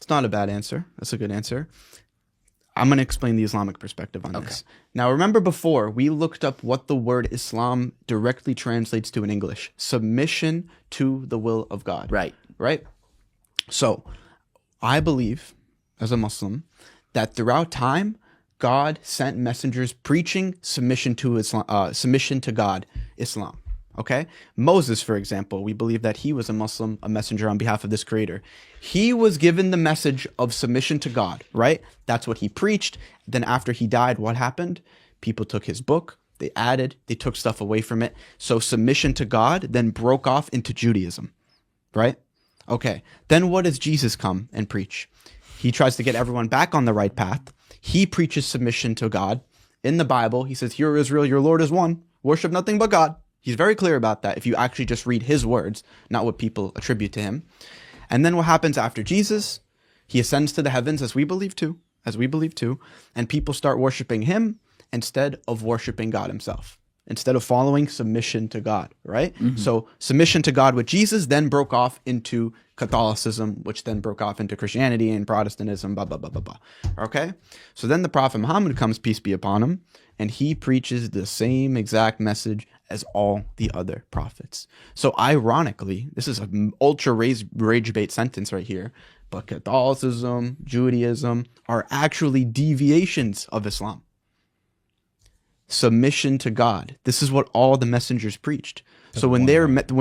not a bad answer. That's a good answer. I'm going to explain the Islamic perspective on this. Now, remember before, we looked up what the word Islam directly translates to in English. Submission to the will of God. Right. Right? So, I believe, as a Muslim, that throughout time, God sent messengers preaching submission to Islam, submission to God, Islam. Okay? Moses, for example, we believe that he was a Muslim, a messenger on behalf of this creator. He was given the message of submission to God, right? That's what he preached. Then after he died, what happened? People took his book, they added, they took stuff away from it. So submission to God then broke off into Judaism, right? Okay. Then what does Jesus come and preach? He tries to get everyone back on the right path. He preaches submission to God. In the Bible, he says, "Hear, Israel, your Lord is one. Worship nothing but God." He's very clear about that if you actually just read his words, not what people attribute to him. And then what happens after Jesus? He ascends to the heavens, as we believe too, and people start worshiping him instead of worshiping God himself, instead of following submission to God, right? So submission to God with Jesus then broke off into Catholicism, which then broke off into Christianity and Protestantism, blah, blah, blah, blah, blah. Okay? So then the Prophet Muhammad comes, peace be upon him, and he preaches the same exact message as all the other prophets. So ironically, this is an ultra rage bait sentence right here, but Catholicism, Judaism are actually deviations of Islam. Submission to God. This is what all the messengers preached. So when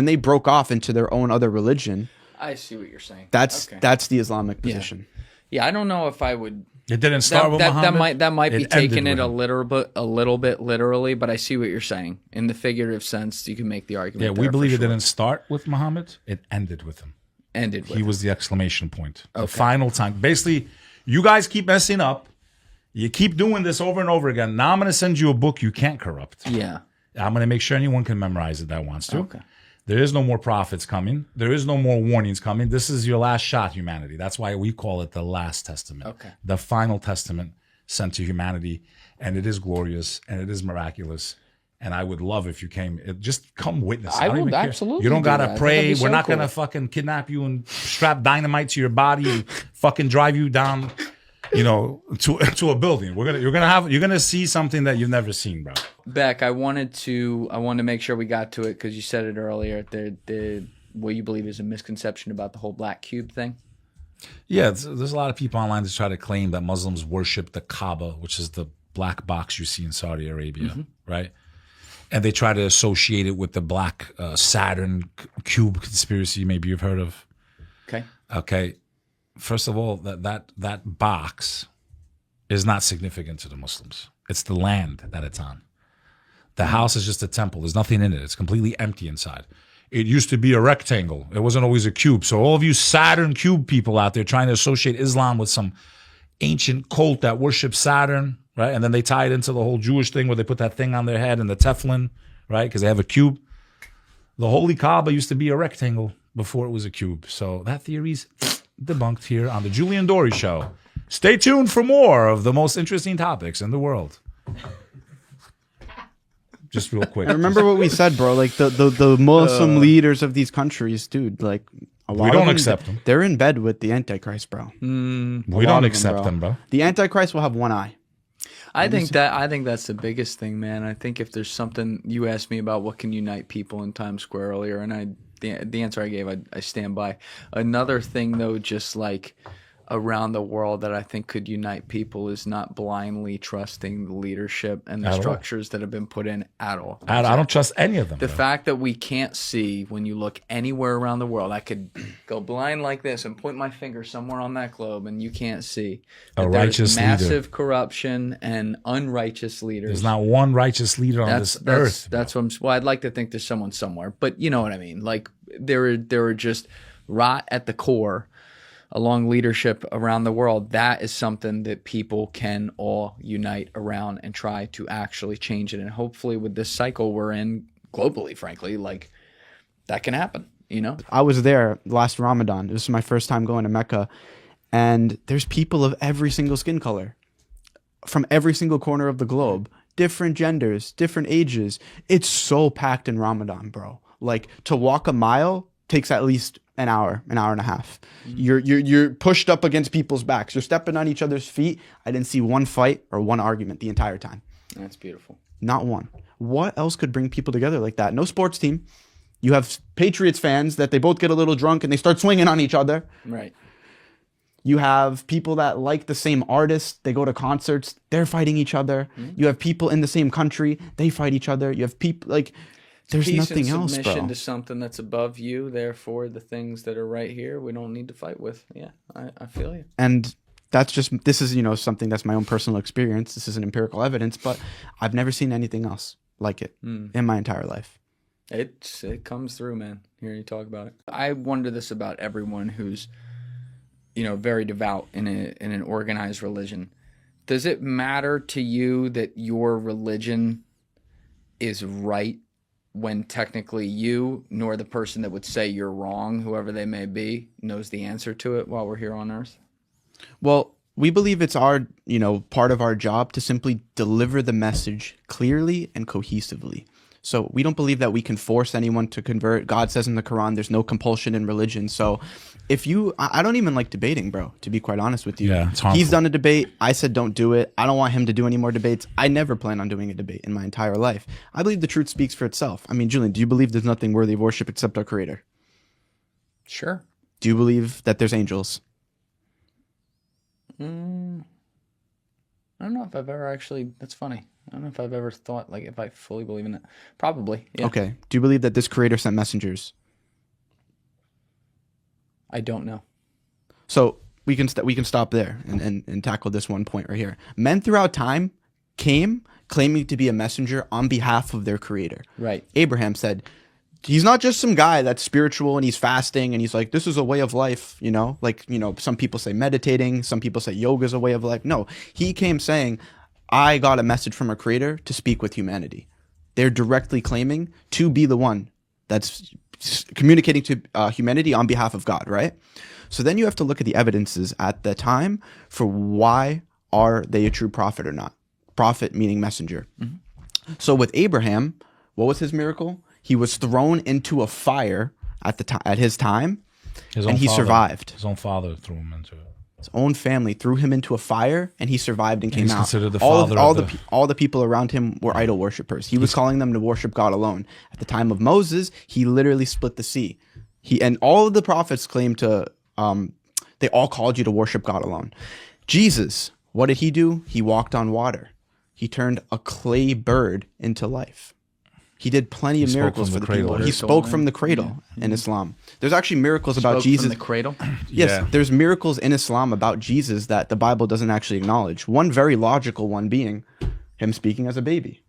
they broke off into their own other religion, I see what you're saying. That's the Islamic position. Yeah, I don't know if I would. It didn't start with Muhammad. That might be taking it a little bit literally, but I see what you're saying. In the figurative sense, you can make the argument. Yeah, we believe it didn't start with Muhammad. It ended with him. He was the exclamation point. The final time. Basically, you guys keep messing up. You keep doing this over and over again. Now I'm going to send you a book you can't corrupt. Yeah. I'm going to make sure anyone can memorize it that wants to. Okay. There is no more prophets coming. There is no more warnings coming. This is your last shot, humanity. That's why we call it the last testament. Okay. The final testament sent to humanity. And it is glorious and it is miraculous. And I would love if you came. Just come witness. I would absolutely. You don't got to pray. We're not cool. going to fucking kidnap you and strap dynamite to your body and fucking drive you down, to a building. You're gonna see something that you've never seen, bro. Beck, I wanted to make sure we got to it because you said it earlier. What you believe is a misconception about the whole black cube thing. Yeah, there's a lot of people online that try to claim that Muslims worship the Kaaba, which is the black box you see in Saudi Arabia, right? And they try to associate it with the black Saturn cube conspiracy. Maybe you've heard of. Okay. First of all, that box is not significant to the Muslims. It's the land that it's on. The house is just a temple. There's nothing in it. It's completely empty inside. It used to be a rectangle. It wasn't always a cube. So all of you Saturn cube people out there trying to associate Islam with some ancient cult that worships Saturn, right? And then they tie it into the whole Jewish thing where they put that thing on their head and the Teflon, right? Because they have a cube. The Holy Kaaba used to be a rectangle before it was a cube. So that theory's debunked here on the Julian Dory Show. Stay tuned for more of the most interesting topics in the world. Just real quick. Remember what we said, bro. Like the Muslim leaders of these countries, dude. Like a lot we don't of them, accept them. They're in bed with the Antichrist, bro. We don't accept them, bro. The Antichrist will have one eye. I think that's the biggest thing, man. I think if there's something you asked me about what can unite people in Times Square earlier, and the answer I gave, I stand by. Another thing, though, just like around the world that I think could unite people is not blindly trusting the leadership and the structures that have been put in at all. I don't trust any of them. The fact that we can't see when you look anywhere around the world, I could go blind like this and point my finger somewhere on that globe and you can't see. A righteous leader. Massive corruption and unrighteous leaders. There's not one righteous leader on this earth. That's what well, I'd like to think there's someone somewhere, but you know what I mean. Like there are just rot at the core along leadership around the world. That is something that people can all unite around and try to actually change it. And hopefully with this cycle we're in globally, frankly, like that can happen, I was there last Ramadan. This was my first time going to Mecca. And there's people of every single skin color from every single corner of the globe, different genders, different ages. It's so packed in Ramadan, bro. Like to walk a mile takes at least an hour and a half. You're pushed up against people's backs. You're stepping on each other's feet. I didn't see one fight or one argument the entire time. That's beautiful. Not one. What else could bring people together like that? No sports team. You have Patriots fans that they both get a little drunk and they start swinging on each other. Right. You have people that like the same artist. They go to concerts. They're fighting each other. You have people in the same country. They fight each other. You have people like there's Peace nothing and else, submission bro. to something that's above you. Therefore, the things that are right here, we don't need to fight with. Yeah, I feel you. And this is, something that's my own personal experience. This isn't empirical evidence, but I've never seen anything else like it in my entire life. It comes through, man. Hearing you talk about it. I wonder this about everyone who's, very devout in an organized religion. Does it matter to you that your religion is right when technically you, nor the person that would say you're wrong, whoever they may be, knows the answer to it while we're here on earth? Well, we believe it's our, part of our job to simply deliver the message clearly and cohesively. So we don't believe that we can force anyone to convert. God says in the Quran, there's no compulsion in religion. So I don't even like debating, bro, to be quite honest with you. Yeah, it's harmful. He's done a debate. I said, don't do it. I don't want him to do any more debates. I never plan on doing a debate in my entire life. I believe the truth speaks for itself. I mean, Julian, do you believe there's nothing worthy of worship except our Creator? Sure. Do you believe that there's angels? I don't know if I've ever actually, that's funny. I don't know if I've ever thought, if I fully believe in it. Probably, yeah. Okay. Do you believe that this Creator sent messengers? I don't know. So we can stop there and tackle this one point right here. Men throughout time came claiming to be a messenger on behalf of their Creator. Right. Abraham said, he's not just some guy that's spiritual and he's fasting and he's like, this is a way of life, some people say meditating, some people say yoga is a way of life. No, he came saying, I got a message from our Creator to speak with humanity. They're directly claiming to be the one that's communicating to humanity on behalf of God, right? So then you have to look at the evidences at the time for why are they a true prophet or not. Prophet meaning messenger. Mm-hmm. So with Abraham, what was his miracle? He was thrown into a fire at his time, and he survived. His own father threw him into it. His own family threw him into a fire, and he survived and came he's out. Considered the all father the people around him were idol worshippers. He was calling them to worship God alone. At the time of Moses, he literally split the sea. And all of the prophets claimed to, they all called you to worship God alone. Jesus, what did he do? He walked on water. He turned a clay bird into life. He did plenty of miracles for the people. He spoke from the cradle in Islam. There's actually miracles about Jesus. From the cradle? Yes, Yeah. there's miracles in Islam about Jesus that the Bible doesn't actually acknowledge. One very logical one being him speaking as a baby.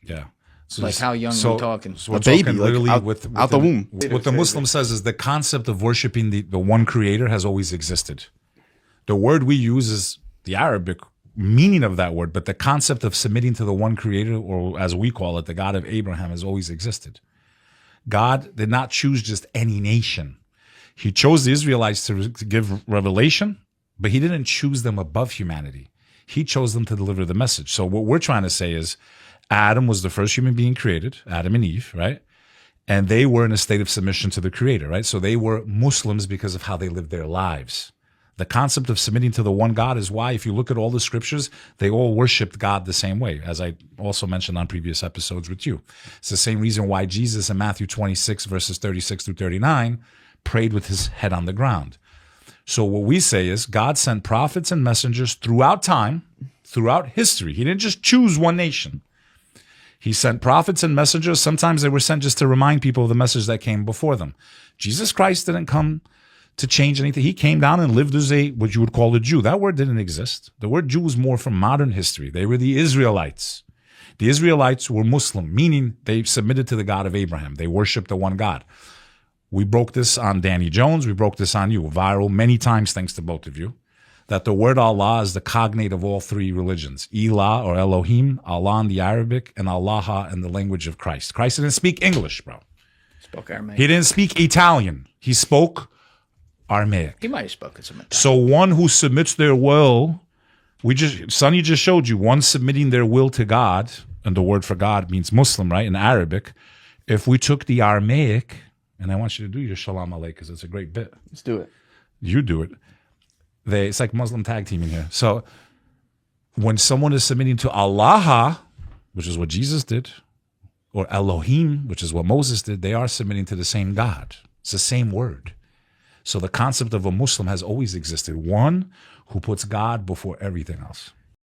Yeah. So How young are we talking? So we're A baby, talking like, literally out the womb. What the Muslim says is the concept of worshiping the one Creator has always existed. The word we use is the Arabic meaning of that word, but the concept of submitting to the one Creator, or as we call it, the God of Abraham, has always existed. God did not choose just any nation. He chose the Israelites to give revelation, but he didn't choose them above humanity. He chose them to deliver the message. So what we're trying to say is Adam was the first human being created, Adam and Eve, right? And they were in a state of submission to the Creator, right? So they were Muslims because of how they lived their lives. The concept of submitting to the one God is why, if you look at all the scriptures, they all worshiped God the same way, as I also mentioned on previous episodes with you. It's the same reason why Jesus in Matthew 26, verses 36 through 39, prayed with his head on the ground. So what we say is God sent prophets and messengers throughout time, throughout history. He didn't just choose one nation. He sent prophets and messengers. Sometimes they were sent just to remind people of the message that came before them. Jesus Christ didn't come to change anything. He came down and lived as what you would call a Jew. That word didn't exist. The word Jew was more from modern history. They were the Israelites. The Israelites were Muslim, meaning they submitted to the God of Abraham. They worshiped the one God. We broke this on Danny Jones. We broke this on you. Viral many times, thanks to both of you, that the word Allah is the cognate of all three religions. Ilah or Elohim, Allah in the Arabic, and Allah in the language of Christ. Christ didn't speak English, bro. Spoke Aramaic. He didn't speak Italian. He spoke Aramaic. He might have spoken some Italian. So one who submits their will, Sonny just showed you, one submitting their will to God, and the word for God means Muslim, right, in Arabic. If we took the Aramaic and I want you to do your shalom alaikum because it's a great bit. Let's do it. You do it. It's like Muslim tag teaming here. So when someone is submitting to Allah, which is what Jesus did, or Elohim, which is what Moses did, they are submitting to the same God. It's the same word. So the concept of a Muslim has always existed. One who puts God before everything else.